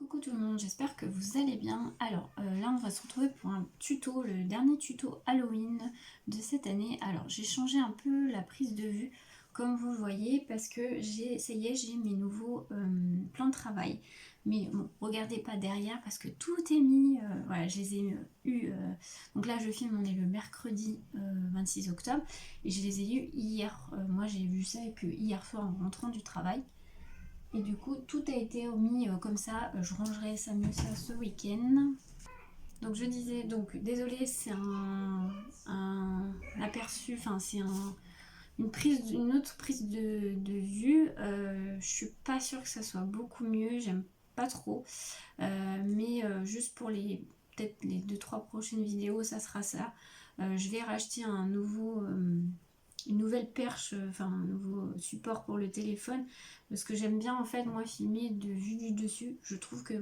Coucou tout le monde, j'espère que vous allez bien. Alors là on va se retrouver pour un tuto, le dernier tuto Halloween de cette année. Alors j'ai changé un peu la prise de vue comme vous le voyez parce que ça y est, j'ai mes nouveaux plans de travail. Mais bon, regardez pas derrière parce que tout est mis, voilà, je les ai eu. Donc là je filme, on est le mercredi 26 octobre et je les ai eus hier. Moi j'ai vu ça que hier soir en rentrant du travail. Et du coup, tout a été mis comme ça. Je rangerai ça mieux ça ce week-end. Donc je disais, donc désolé, c'est un aperçu, enfin c'est une autre prise de vue. Je suis pas sûre que ça soit beaucoup mieux, j'aime pas trop. Mais juste pour peut-être les 2-3 prochaines vidéos, ça sera ça. Je vais racheter une nouvelle perche, enfin un nouveau support pour le téléphone, parce que j'aime bien en fait moi filmer de vue du dessus. Je trouve que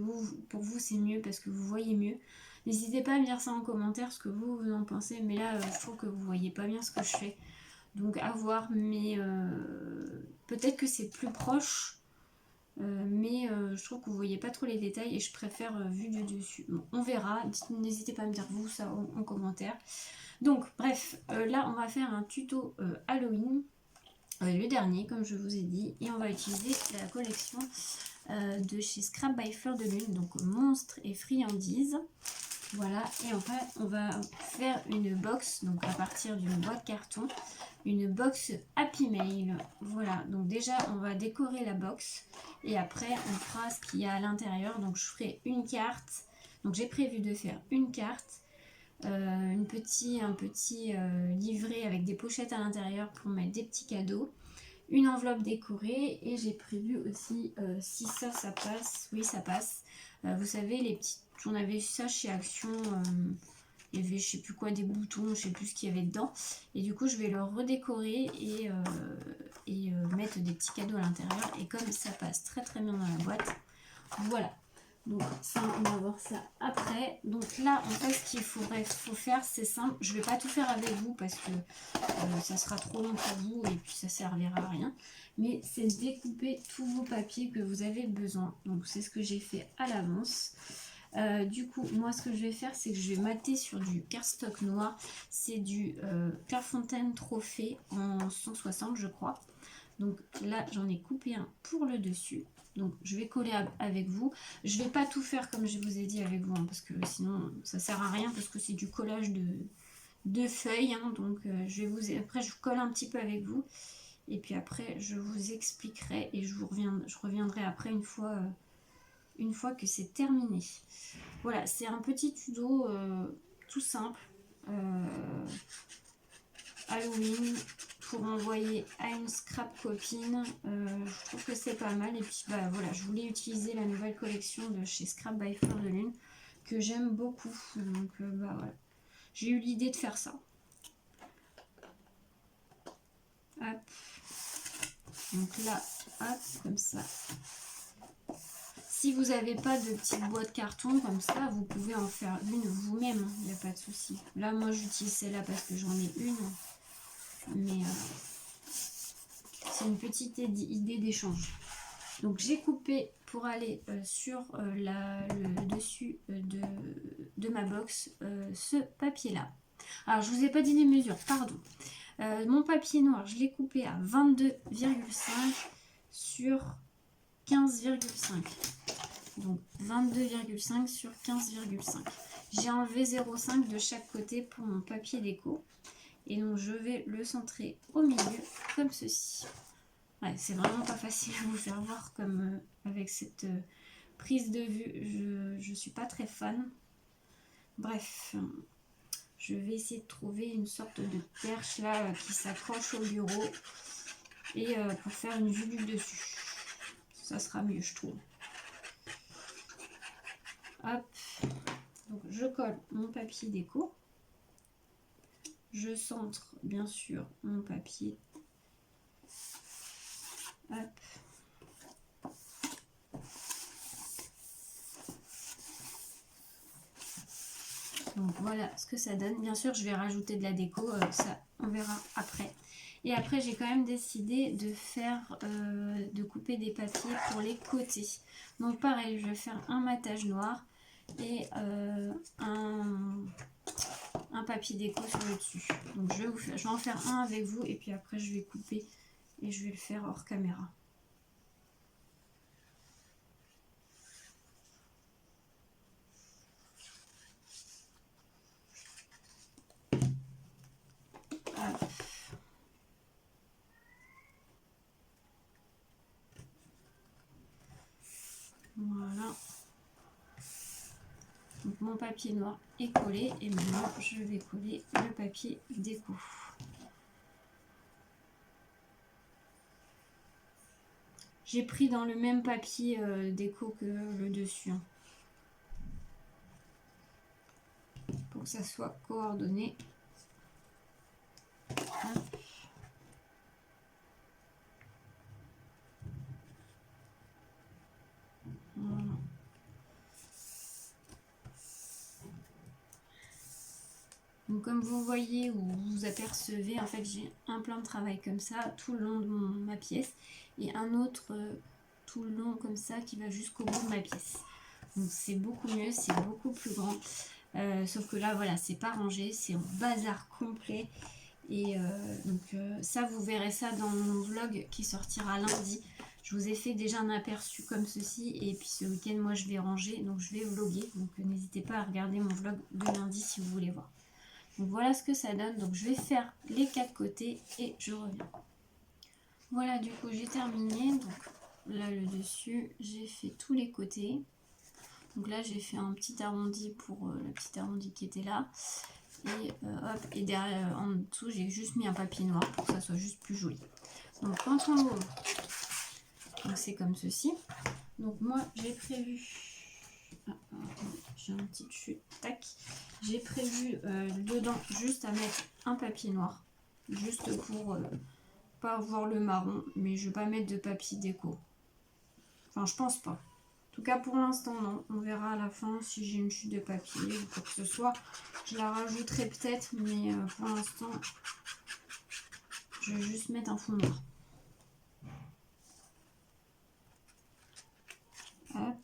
pour vous c'est mieux parce que vous voyez mieux. N'hésitez pas à me dire ça en commentaire ce que vous en pensez, mais là je trouve que vous voyez pas bien ce que je fais, donc à voir. Mais peut-être que c'est plus proche, mais je trouve que vous voyez pas trop les détails et je préfère vue du dessus. Bon, on verra, n'hésitez pas à me dire vous ça en commentaire. Donc bref, là on va faire un tuto Halloween, le dernier comme je vous ai dit, et on va utiliser la collection de chez Scrap by Fleur de Lune, donc monstres et friandises. Voilà, et en fait on va faire une box, donc à partir d'une boîte carton, une box Happy Mail. Voilà, donc déjà on va décorer la box et après on fera ce qu'il y a à l'intérieur. Donc je ferai une carte, donc j'ai prévu de faire une carte, un petit livret avec des pochettes à l'intérieur pour mettre des petits cadeaux, une enveloppe décorée, et j'ai prévu aussi, si ça passe, oui ça passe, vous savez les petites, on avait vu ça chez Action, il y avait je sais plus quoi, des boutons, je sais plus ce qu'il y avait dedans, et du coup je vais le redécorer et mettre des petits cadeaux à l'intérieur, et comme ça passe très très bien dans la boîte, voilà. Donc ça, on va voir ça après. Donc là, en fait, ce qu'il faut faire, c'est simple. Je vais pas tout faire avec vous parce que ça sera trop long pour vous et puis ça servira à rien. Mais c'est découper tous vos papiers que vous avez besoin. Donc c'est ce que j'ai fait à l'avance. Du coup, moi, ce que je vais faire, c'est que je vais mater sur du cardstock noir. C'est du Clairefontaine Trophée en 160, je crois. Donc là, j'en ai coupé un pour le dessus. Donc je vais coller avec vous. Je vais pas tout faire comme je vous ai dit avec vous, hein, parce que sinon ça sert à rien, parce que c'est du collage de feuilles. Hein, donc après je colle un petit peu avec vous. Et puis après je vous expliquerai et je reviendrai après une fois que c'est terminé. Voilà, c'est un petit tuto tout simple. Halloween pour envoyer à une scrap copine, je trouve que c'est pas mal. Et puis bah voilà, je voulais utiliser la nouvelle collection de chez Scrap by Fleur de Lune que j'aime beaucoup, donc bah voilà, j'ai eu l'idée de faire ça. Hop, donc là, hop, comme ça. Si vous n'avez pas de petite boîte carton comme ça, vous pouvez en faire une vous-même, il n'y a pas de souci. Là moi j'utilise celle-là parce que j'en ai une, mais c'est une petite idée d'échange. Donc j'ai coupé pour aller sur le dessus de ma box ce papier là. Alors je vous ai pas dit les mesures, pardon. Mon papier noir, je l'ai coupé à 22,5 sur 15,5. Donc 22,5 sur 15,5. J'ai enlevé 0,5 de chaque côté pour mon papier déco. Et donc je vais le centrer au milieu comme ceci. Ouais, c'est vraiment pas facile à vous faire voir comme avec cette prise de vue. Je suis pas très fan. Bref, je vais essayer de trouver une sorte de perche là qui s'accroche au bureau et pour faire une vue du dessus. Ça sera mieux, je trouve. Hop, donc je colle mon papier déco. Je centre bien sûr mon papier. Hop. Donc voilà ce que ça donne. Bien sûr, je vais rajouter de la déco, ça on verra après. Et après j'ai quand même décidé de faire, de couper des papiers pour les côtés. Donc pareil, je vais faire un matage noir et un papier déco sur le dessus. Donc je vais en faire un avec vous et puis après je vais couper et je vais le faire hors caméra. Voilà. Donc mon papier noir est collé et maintenant je vais coller le papier déco. J'ai pris dans le même papier déco que le dessus, hein, pour que ça soit coordonné. Hop. Voilà. Donc comme vous voyez ou vous apercevez, en fait j'ai un plan de travail comme ça tout le long de ma pièce et un autre tout le long comme ça qui va jusqu'au bout de ma pièce. Donc c'est beaucoup mieux, c'est beaucoup plus grand. Sauf que là voilà, c'est pas rangé, c'est en bazar complet. Et ça vous verrez ça dans mon vlog qui sortira lundi. Je vous ai fait déjà un aperçu comme ceci et puis ce week-end moi je vais ranger, donc je vais vlogger. Donc n'hésitez pas à regarder mon vlog de lundi si vous voulez voir. Donc voilà ce que ça donne. Donc je vais faire les 4 côtés et je reviens. Voilà, du coup j'ai terminé. Donc là le dessus, j'ai fait tous les côtés. Donc là j'ai fait un petit arrondi pour le petit arrondi qui était là. Et hop, et derrière en dessous j'ai juste mis un papier noir pour que ça soit juste plus joli. Donc quand on ouvre, donc c'est comme ceci. Donc moi j'ai prévu, j'ai une petite chute, tac. J'ai prévu dedans juste à mettre un papier noir, juste pour pas voir le marron, mais je vais pas mettre de papier déco. Enfin je pense pas. En tout cas pour l'instant non, on verra à la fin si j'ai une chute de papier ou quoi que ce soit. Je la rajouterai peut-être, mais pour l'instant je vais juste mettre un fond noir. Hop.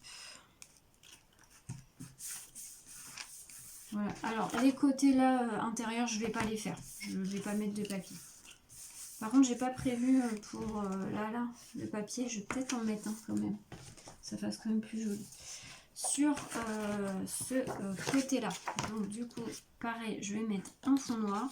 Voilà. Alors les côtés là intérieurs je vais pas les faire, je vais pas mettre de papier. Par contre j'ai pas prévu pour là le papier, je vais peut-être en mettre un quand même, ça fasse quand même plus joli. Sur ce côté là, donc du coup pareil je vais mettre un fond noir.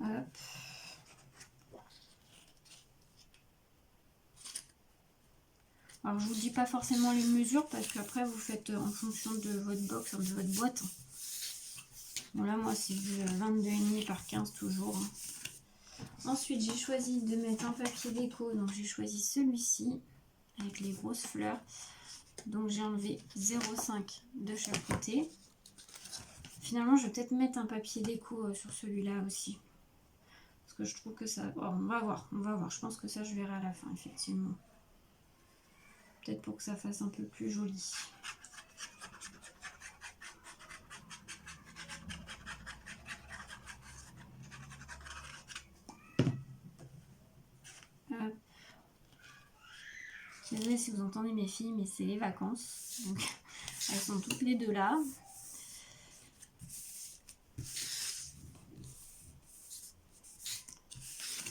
Hop. Alors je vous dis pas forcément les mesures parce qu'après vous faites en fonction de votre box, de votre boîte. Bon là moi c'est du 22,5 par 15 toujours. Ensuite j'ai choisi de mettre un papier déco, donc j'ai choisi celui-ci avec les grosses fleurs. Donc j'ai enlevé 0,5 de chaque côté. Finalement je vais peut-être mettre un papier déco sur celui-là aussi. Parce que je trouve que ça... Oh, on va voir. Je pense que ça je verrai à la fin effectivement. Peut-être pour que ça fasse un peu plus joli. Désolée si vous entendez mes filles, mais c'est les vacances. Donc, elles sont toutes les deux là.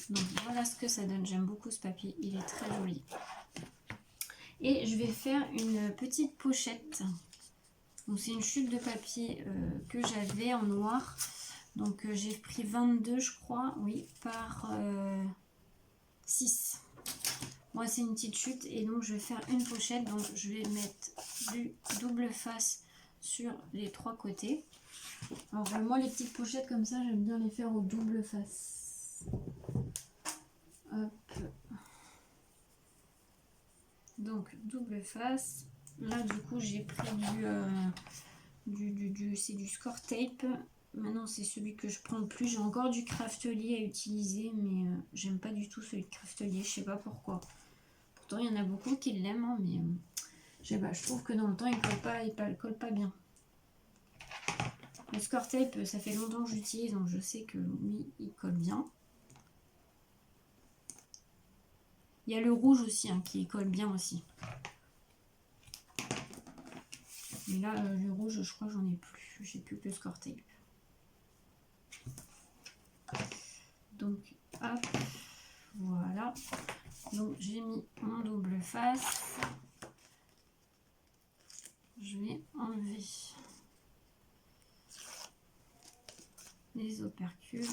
Donc voilà ce que ça donne. J'aime beaucoup ce papier. Il est très joli. Et je vais faire une petite pochette. Donc c'est une chute de papier que j'avais en noir. Donc j'ai pris 22 je crois. Oui, par 6. Moi c'est une petite chute et donc je vais faire une pochette. Donc je vais mettre du double face sur les 3 côtés. Alors moi les petites pochettes comme ça j'aime bien les faire au double face. Hop. Donc double face. Là du coup j'ai pris c'est du score tape. maintenant c'est celui que je prends le plus. J'ai encore du Craftelier à utiliser, mais j'aime pas du tout celui de Craftelier, je sais pas pourquoi. Pourtant il y en a beaucoup qui l'aiment, hein, mais je sais pas, je trouve que dans le temps il colle pas bien. Le Score Tape, ça fait longtemps que j'utilise, donc je sais que lui il colle bien. Il y a le rouge aussi hein, qui colle bien aussi. Mais là, le rouge, je crois que j'en ai plus. J'ai plus que le Score Tape. Donc, hop, voilà. Donc, j'ai mis mon double face. Je vais enlever les opercules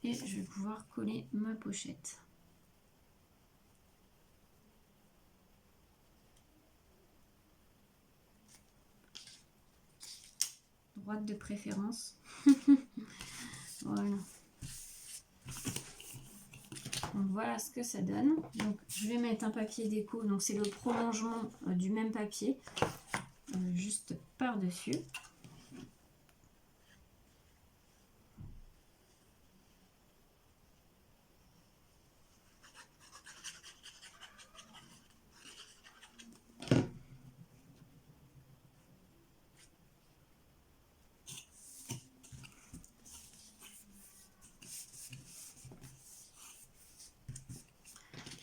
et je vais pouvoir coller ma pochette. Droite de préférence. Voilà. Donc voilà ce que ça donne. Donc je vais mettre un papier déco. Donc c'est le prolongement du même papier, juste par-dessus.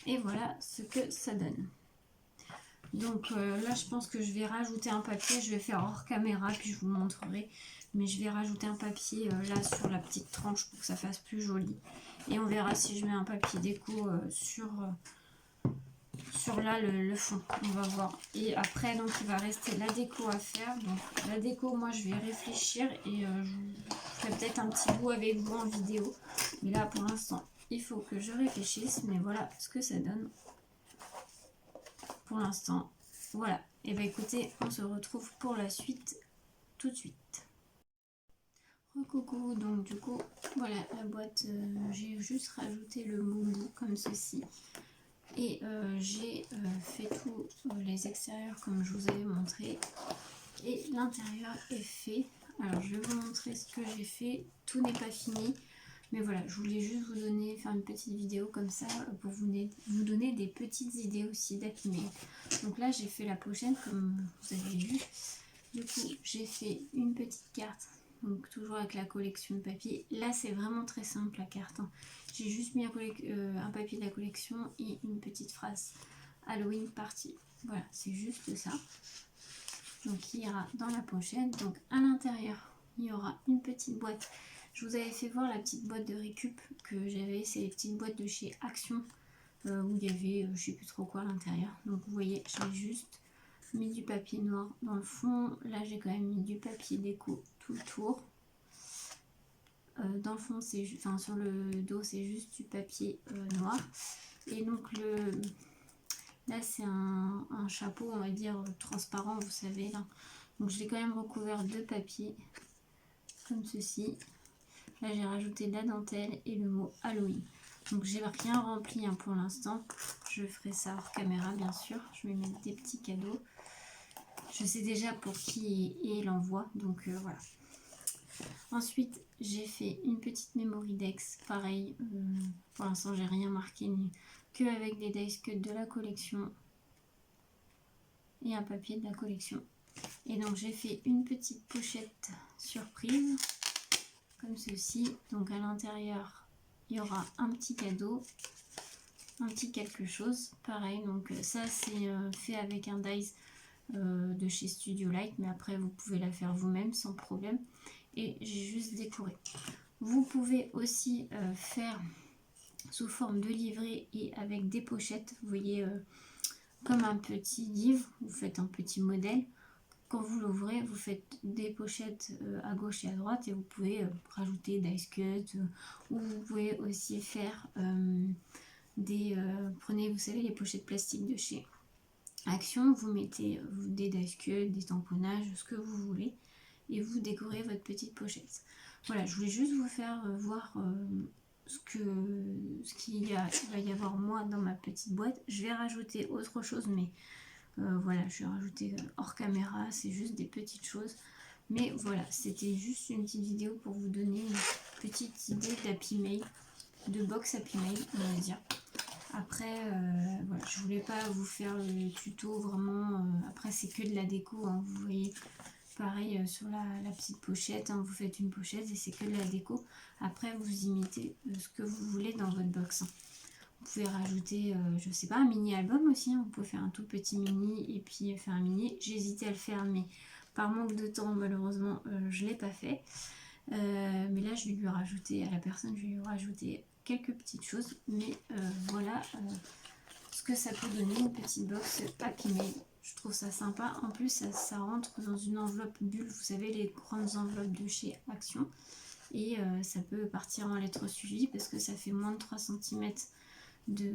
Et voilà ce que ça donne. Donc là je pense que je vais rajouter un papier, je vais faire hors caméra puis je vous montrerai, mais je vais rajouter un papier là sur la petite tranche pour que ça fasse plus joli, et on verra si je mets un papier déco sur là le fond, on va voir. Et après donc il va rester la déco à faire. Donc la déco, moi je vais réfléchir et je ferai peut-être un petit bout avec vous en vidéo, mais là pour l'instant il faut que je réfléchisse. Mais voilà ce que ça donne pour l'instant. Voilà, et bien écoutez, on se retrouve pour la suite tout de suite. Coucou, donc du coup voilà la boîte, j'ai juste rajouté le boubou comme ceci, et j'ai fait tous les extérieurs comme je vous avais montré, et l'intérieur est fait. Alors je vais vous montrer ce que j'ai fait. Tout n'est pas fini, mais voilà, je voulais juste vous donner, faire une petite vidéo comme ça pour vous donner des petites idées aussi d'Happy. Donc là j'ai fait la pochette comme vous avez vu. Du coup j'ai fait une petite carte, donc toujours avec la collection de papier. Là c'est vraiment très simple la carte, hein. J'ai juste mis un papier de la collection et une petite phrase Halloween party. Voilà, c'est juste ça. Donc il ira dans la pochette. Donc à l'intérieur il y aura une petite boîte. Je vous avais fait voir la petite boîte de récup que j'avais, c'est les petites boîtes de chez Action, où il y avait je sais plus trop quoi à l'intérieur. Donc vous voyez, j'ai juste mis du papier noir dans le fond. Là j'ai quand même mis du papier déco tout le tour. Dans le fond, c'est enfin sur le dos c'est juste du papier noir. Et donc là c'est un chapeau, on va dire transparent, vous savez là. Donc je l'ai quand même recouvert de papier comme ceci. Là j'ai rajouté de la dentelle et le mot Halloween. Donc j'ai rien rempli hein, pour l'instant. Je ferai ça hors caméra bien sûr. Je vais mettre des petits cadeaux. Je sais déjà pour qui est l'envoi, donc voilà. Ensuite j'ai fait une petite memory dex. Pareil, pour l'instant j'ai rien marqué que avec des dice cuts de la collection et un papier de la collection. Et donc j'ai fait une petite pochette surprise comme ceci. Donc à l'intérieur il y aura un petit cadeau, un petit quelque chose pareil. Donc ça c'est fait avec un dice de chez Studio Light, mais après vous pouvez la faire vous-même sans problème. Et j'ai juste décoré. Vous pouvez aussi faire sous forme de livret et avec des pochettes, vous voyez, comme un petit livre. Vous faites un petit modèle. Quand vous l'ouvrez, vous faites des pochettes à gauche et à droite, et vous pouvez rajouter dice cut, ou vous pouvez aussi faire prenez, vous savez, les pochettes plastiques de chez Action, vous mettez des dice cut, des tamponnages, ce que vous voulez, et vous décorez votre petite pochette. Voilà, je voulais juste vous faire voir ce qu'il va y avoir moi dans ma petite boîte. Je vais rajouter autre chose, mais voilà, je vais rajouter hors caméra, c'est juste des petites choses. Mais voilà, c'était juste une petite vidéo pour vous donner une petite idée d'Happy Mail, de box Happy Mail, on va dire. Après, voilà, je voulais pas vous faire le tuto vraiment. Après, c'est que de la déco, hein, vous voyez. Pareil sur la petite pochette, hein, vous faites une pochette et c'est que de la déco. Après, vous imitez ce que vous voulez dans votre box. Hein. Vous pouvez rajouter, je sais pas, un mini album aussi. Hein. Vous pouvez faire un tout petit mini et puis faire un mini. J'hésitais à le faire, mais par manque de temps, malheureusement, je l'ai pas fait. Mais là, je vais lui rajouter à la personne, je vais lui rajouter quelques petites choses. Mais voilà ce que ça peut donner, une petite box Happy Mail. Je trouve ça sympa. En plus, ça rentre dans une enveloppe bulle. Vous savez, les grandes enveloppes de chez Action. Et ça peut partir en lettres suivies parce que ça fait moins de 3 cm de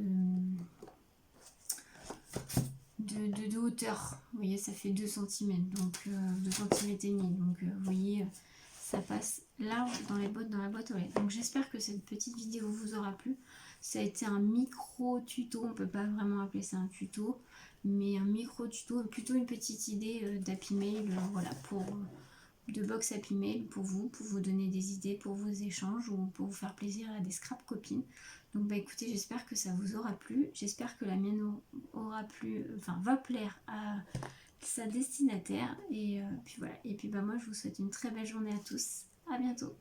hauteur. Vous voyez, ça fait 2 cm. Donc 2 cm et demi. Donc vous voyez, ça passe large dans la boîte aux lettres. Donc j'espère que cette petite vidéo vous aura plu. Ça a été un micro tuto, on peut pas vraiment appeler ça un tuto, mais un micro tuto, plutôt une petite idée d'Happy Mail, voilà, de box Happy Mail pour vous donner des idées pour vos échanges ou pour vous faire plaisir à des scrap copines. Donc bah écoutez, j'espère que ça vous aura plu, j'espère que la mienne aura plu, enfin va plaire à sa destinataire, et puis voilà, et puis bah moi je vous souhaite une très belle journée à tous, à bientôt.